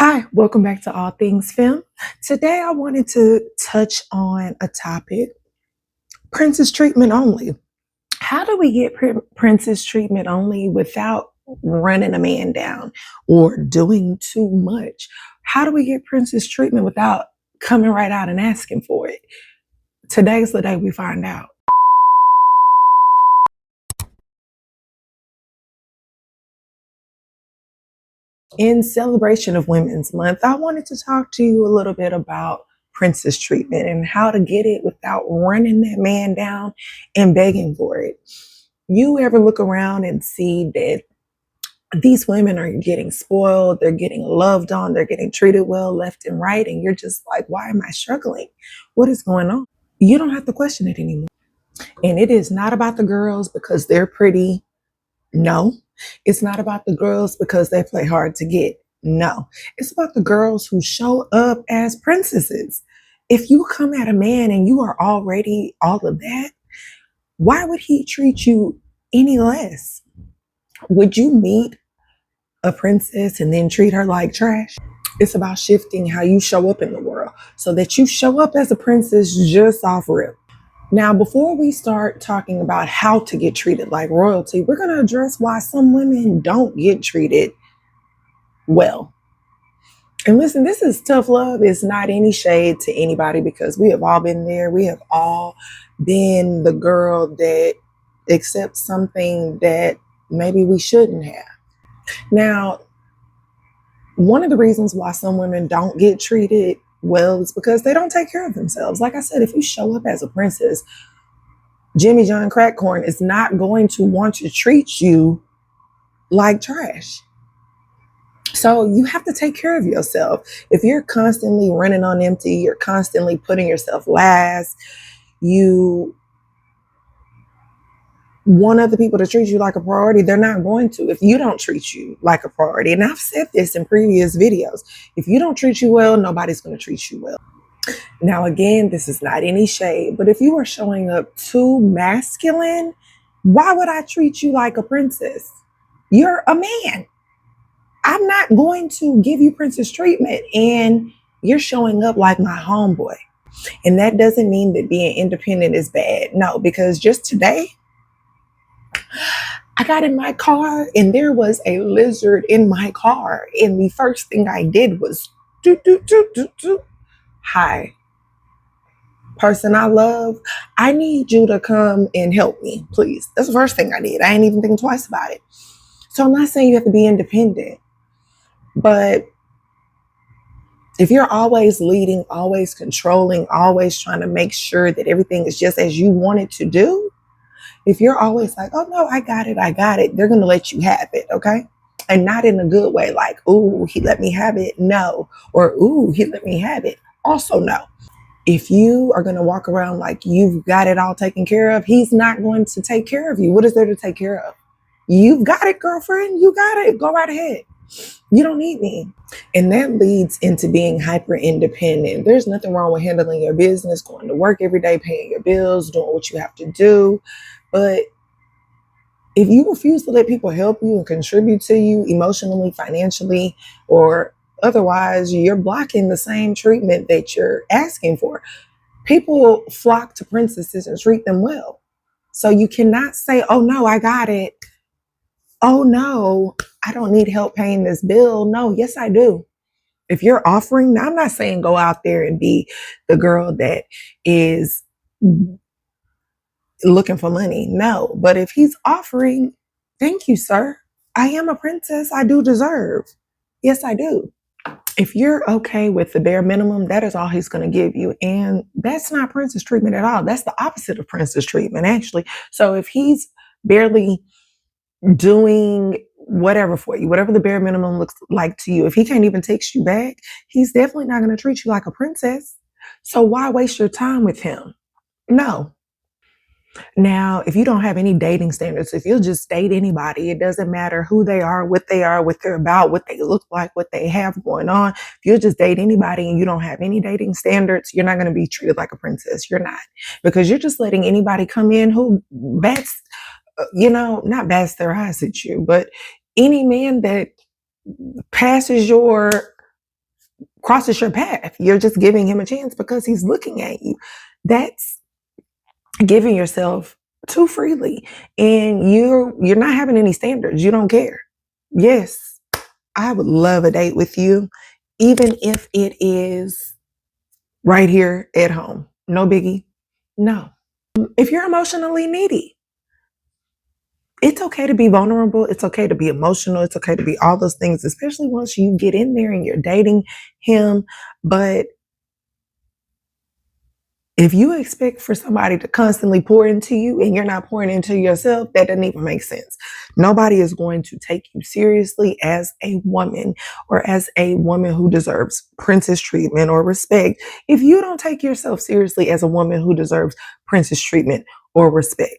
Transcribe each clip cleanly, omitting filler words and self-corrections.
Hi, welcome back to All Things Film. Today I wanted to touch on a topic, princess treatment only. How do we get princess treatment only without running a man down or doing too much? How do we get princess treatment without coming right out and asking for it? Today's the day we find out. In celebration of Women's Month, I wanted to talk to you a little bit about princess treatment and how to get it without running that man down and begging for it. You ever look around and see that these women are getting spoiled, they're getting loved on, they're getting treated well left and right, and you're just like, why am I struggling? What is going on? You don't have to question it anymore. And it is not about the girls because they're pretty. No, it's not about the girls because they play hard to get. No, it's about the girls who show up as princesses. If you come at a man and you are already all of that, why would he treat you any less? Would you meet a princess and then treat her like trash? It's about shifting how you show up in the world so that you show up as a princess just off rip. Now, before we start talking about how to get treated like royalty, we're going to address why some women don't get treated well. And listen, this is tough love. It's not any shade to anybody because we have all been there. We have all been the girl that accepts something that maybe we shouldn't have. Now, one of the reasons why some women don't get treated well is because they don't take care of themselves. Like I said, if you show up as a princess, Jimmy John Crackcorn is not going to want to treat you like trash. So you have to take care of yourself. If you're constantly running on empty, you're constantly putting yourself last, you want other people to treat you like a priority, they're not going to if you don't treat you like a priority. And I've said this in previous videos. If you don't treat you well, nobody's going to treat you well. Now, again, this is not any shade, but if you are showing up too masculine, why would I treat you like a princess? You're a man. I'm not going to give you princess treatment and you're showing up like my homeboy. And that doesn't mean that being independent is bad. No, because just today, I got in my car and there was a lizard in my car. And the first thing I did was do, do, do, do, do. Hi, person I love, I need you to come and help me, please. That's the first thing I did. I ain't even think twice about it. So I'm not saying you have to be independent, but if you're always leading, always controlling, always trying to make sure that everything is just as you want it to do, if you're always like, oh no, I got it, they're going to let you have it, okay? And not in a good way, like, ooh, he let me have it, no. Or, ooh, he let me have it, also no. If you are going to walk around like you've got it all taken care of, he's not going to take care of you. What is there to take care of? You've got it, girlfriend. You got it. Go right ahead. You don't need me. And that leads into being hyper independent. There's nothing wrong with handling your business, going to work every day, paying your bills, doing what you have to do. But if you refuse to let people help you and contribute to you emotionally, financially, or otherwise, you're blocking the same treatment that you're asking for. People flock to princesses and treat them well. So you cannot say, oh no, I got it. Oh no, I don't need help paying this bill. No, yes, I do. If you're offering, now I'm not saying go out there and be the girl that is looking for money. No, but if he's offering, thank you, sir. I am a princess. I do deserve. Yes, I do. If you're okay with the bare minimum, that is all he's going to give you. And that's not princess treatment at all. That's the opposite of princess treatment, actually. So if he's barely doing whatever for you, whatever the bare minimum looks like to you, if he can't even text you back, he's definitely not going to treat you like a princess. So why waste your time with him? No. Now, if you don't have any dating standards, if you'll just date anybody, it doesn't matter who they are, what they're about, what they look like, what they have going on. If you'll just date anybody and you don't have any dating standards, you're not going to be treated like a princess. You're not, because you're just letting anybody come in who bats, not bats their eyes at you, but any man that passes your crosses your path. You're just giving him a chance because he's looking at you. That's giving yourself too freely, and you're not having any standards. You don't care. Yes, I would love a date with you, even if it is right here at home. No biggie. No. If you're emotionally needy, it's okay to be vulnerable. It's okay to be emotional. It's okay to be all those things, especially once you get in there and you're dating him. But if you expect for somebody to constantly pour into you and you're not pouring into yourself, that doesn't even make sense. Nobody is going to take you seriously as a woman or as a woman who deserves princess treatment or respect if you don't take yourself seriously as a woman who deserves princess treatment or respect.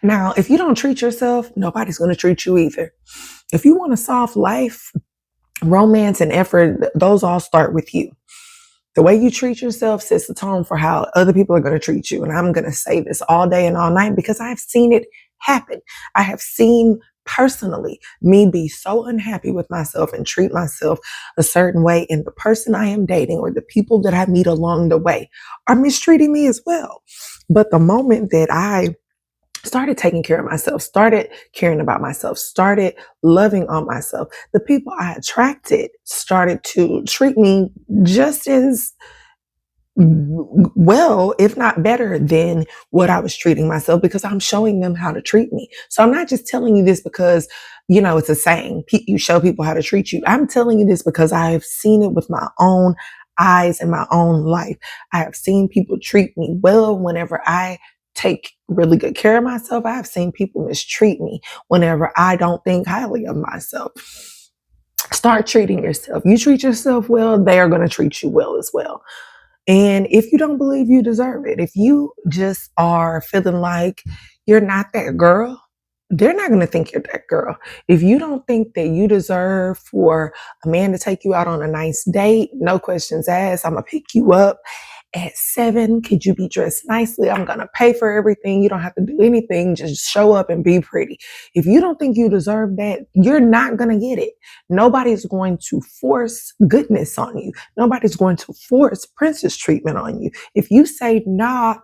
Now, if you don't treat yourself, nobody's going to treat you either. If you want a soft life, romance and effort, those all start with you. The way you treat yourself sets the tone for how other people are going to treat you. And I'm going to say this all day and all night because I've seen it happen. I have seen personally me be so unhappy with myself and treat myself a certain way. And the person I am dating or the people that I meet along the way are mistreating me as well. But the moment that I started taking care of myself, started caring about myself, started loving on myself, the people I attracted started to treat me just as well, if not better than what I was treating myself because I'm showing them how to treat me. So I'm not just telling you this because, it's a saying, you show people how to treat you. I'm telling you this because I have seen it with my own eyes in my own life. I have seen people treat me well whenever I take really good care of myself. I have seen people mistreat me whenever I don't think highly of myself. Start treating yourself. You treat yourself well, they are going to treat you well as well. And if you don't believe you deserve it, if you just are feeling like you're not that girl, they're not going to think you're that girl. If you don't think that you deserve for a man to take you out on a nice date, no questions asked, I'm going to pick you up at 7. Could you be dressed nicely? I'm going to pay for everything. You don't have to do anything. Just show up and be pretty. If you don't think you deserve that, you're not going to get it. Nobody's going to force goodness on you. Nobody's going to force princess treatment on you. If you say, nah,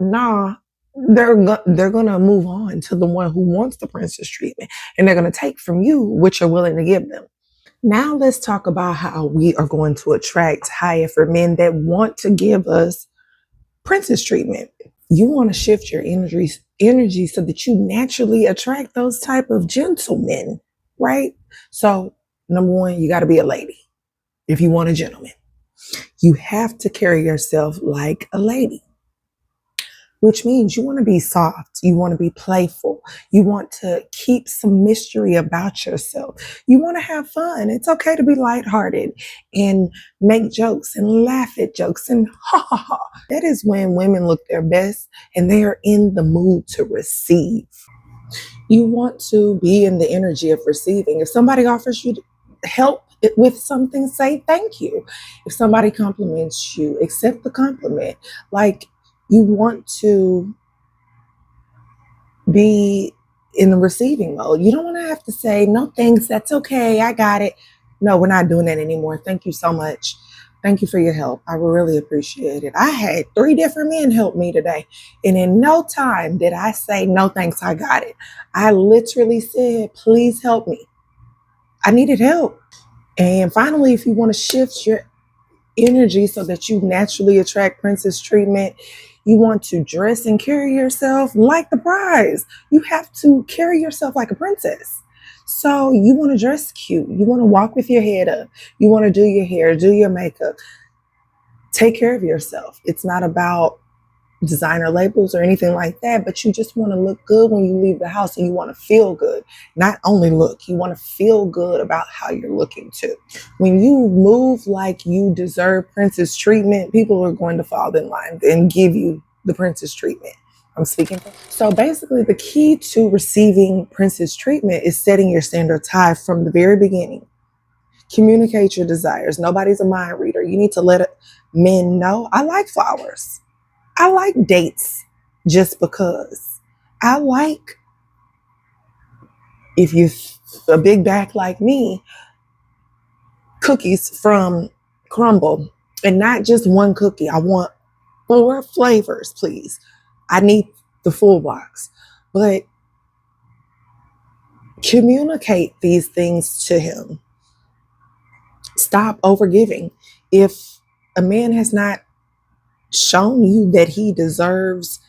they're going to move on to the one who wants the princess treatment, and they're going to take from you what you're willing to give them. Now let's talk about how we are going to attract high effort men that want to give us princess treatment. You want to shift your energy so that you naturally attract those type of gentlemen, right? So number one, you got to be a lady. If you want a gentleman, you have to carry yourself like a lady, which means you want to be soft. You want to be playful. You want to keep some mystery about yourself. You want to have fun. It's okay to be lighthearted and make jokes and laugh at jokes and ha ha ha. That is when women look their best and they are in the mood to receive. You want to be in the energy of receiving. If somebody offers you help with something, say thank you. If somebody compliments you, accept the compliment. Like, you want to be in the receiving mode. You don't want to have to say, no thanks, that's okay, I got it. No, we're not doing that anymore. Thank you so much. Thank you for your help. I will really appreciate it. I had 3 different men help me today. And in no time did I say, no thanks, I got it. I literally said, please help me. I needed help. And finally, if you want to shift your energy so that you naturally attract princess treatment, you want to dress and carry yourself like the prize. You have to carry yourself like a princess. So you want to dress cute. You want to walk with your head up. You want to do your hair, do your makeup. Take care of yourself. It's not about designer labels or anything like that, but you just want to look good when you leave the house, and you want to feel good. Not only look, you want to feel good about how you're looking too. When you move like you deserve princess treatment, people are going to fall in line and give you the princess treatment. I'm speaking. So basically, the key to receiving princess treatment is setting your standards high from the very beginning. Communicate your desires. Nobody's a mind reader. You need to let men know, I like flowers. I like dates just because. I like, if you're a big back like me, cookies from crumble, and not just one cookie. I want 4 flavors, please. I need the full box. But communicate these things to him. Stop overgiving. If a man has not shown you that he deserves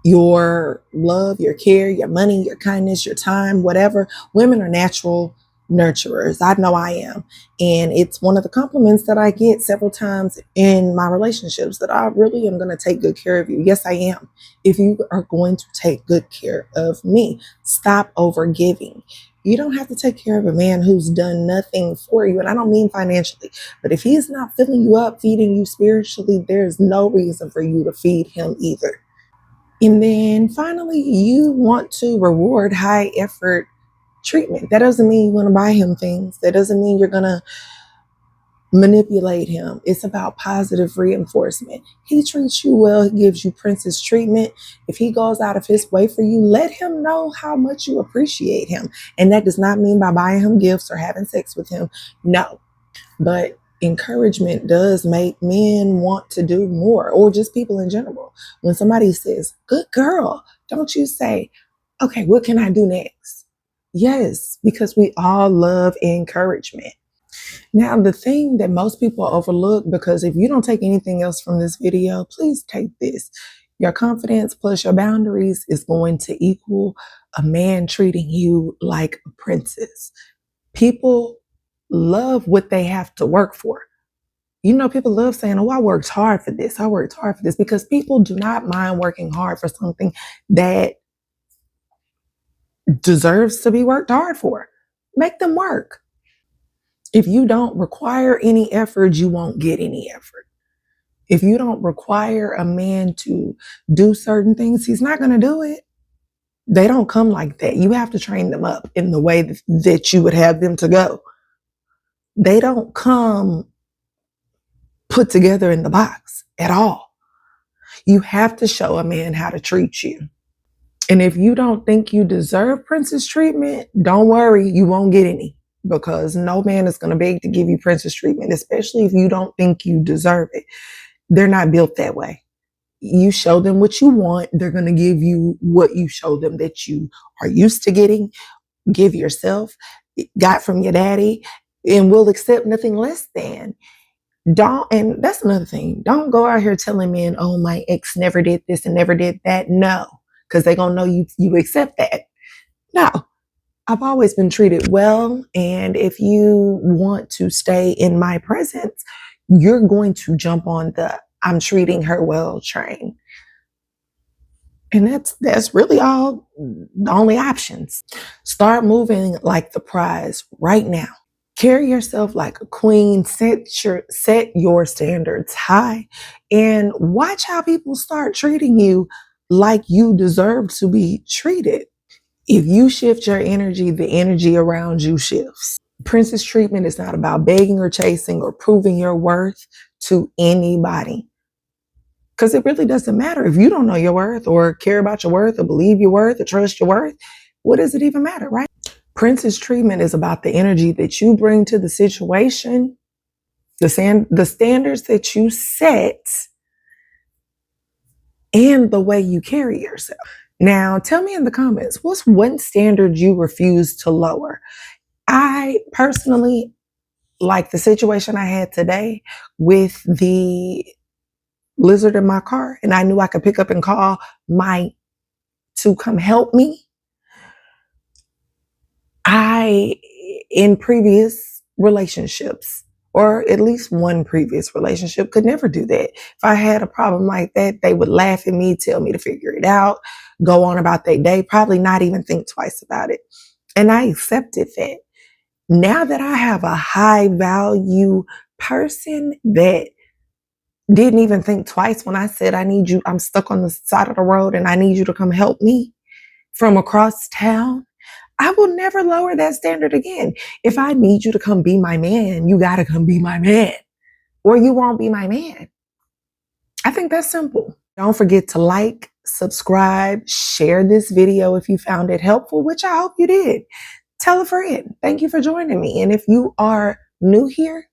your love, your care, your money, your kindness, your time, whatever. Women are natural nurturers. I know I am. And it's one of the compliments that I get several times in my relationships, that I really am going to take good care of you. Yes, I am. If you are going to take good care of me, stop over giving. You don't have to take care of a man who's done nothing for you. And I don't mean financially, but if he is not filling you up, feeding you spiritually, there's no reason for you to feed him either. And then finally, you want to reward high effort treatment. That doesn't mean you want to buy him things. That doesn't mean you're going to manipulate him. It's about positive reinforcement. He treats you well. He gives you princess treatment. If he goes out of his way for you, let him know how much you appreciate him. And that does not mean by buying him gifts or having sex with him. No. But encouragement does make men want to do more, or just people in general. When somebody says, "Good girl," don't you say, "Okay, what can I do next?" Yes, because we all love encouragement. Now, the thing that most people overlook, because if you don't take anything else from this video, please take this. Your confidence plus your boundaries is going to equal a man treating you like a princess. People love what they have to work for. People love saying, "Oh, I worked hard for this. I worked hard for this," because people do not mind working hard for something that deserves to be worked hard for. Make them work. If you don't require any effort, you won't get any effort. If you don't require a man to do certain things, he's not going to do it. They don't come like that. You have to train them up in the way that you would have them to go. They don't come put together in the box at all. You have to show a man how to treat you. And if you don't think you deserve princess treatment, don't worry, you won't get any, because no man is going to beg to give you princess treatment, especially if you don't think you deserve it. They're not built that way. You show them what you want, they're going to give you what you show them that you are used to getting. Give yourself, got from your daddy, and will accept nothing less than. And that's another thing. Don't go out here telling men, "Oh, my ex never did this and never did that." No, because they're going to know you accept that. No, I've always been treated well. And if you want to stay in my presence, you're going to jump on the "I'm treating her well" train. And that's really all the only options. Start moving like the prize right now. Carry yourself like a queen. Set your standards high, and watch how people start treating you like you deserve to be treated. If you shift your energy, the energy around you shifts. Princess treatment is not about begging or chasing or proving your worth to anybody, because it really doesn't matter. If you don't know your worth or care about your worth or believe your worth or trust your worth, what does it even matter, right? Princess treatment is about the energy that you bring to the situation, the standards that you set, and the way you carry yourself. Now, tell me in the comments, what's one standard you refuse to lower? I personally, like the situation I had today with the lizard in my car, and I knew I could pick up and call to come help me. In previous relationships, or at least one previous relationship, could never do that. If I had a problem like that, they would laugh at me, tell me to figure it out, go on about their day, probably not even think twice about it. And I accepted that. Now that I have a high value person that didn't even think twice when I said, "I need you, I'm stuck on the side of the road and I need you to come help me," from across town, I will never lower that standard again. If I need you to come be my man, you got to come be my man, or you won't be my man. I think that's simple. Don't forget to like, subscribe, share this video if you found it helpful, which I hope you did. Tell a friend. Thank you for joining me. And if you are new here,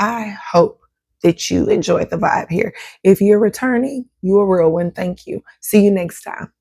I hope that you enjoyed the vibe here. If you're returning, you're a real one. Thank you. See you next time.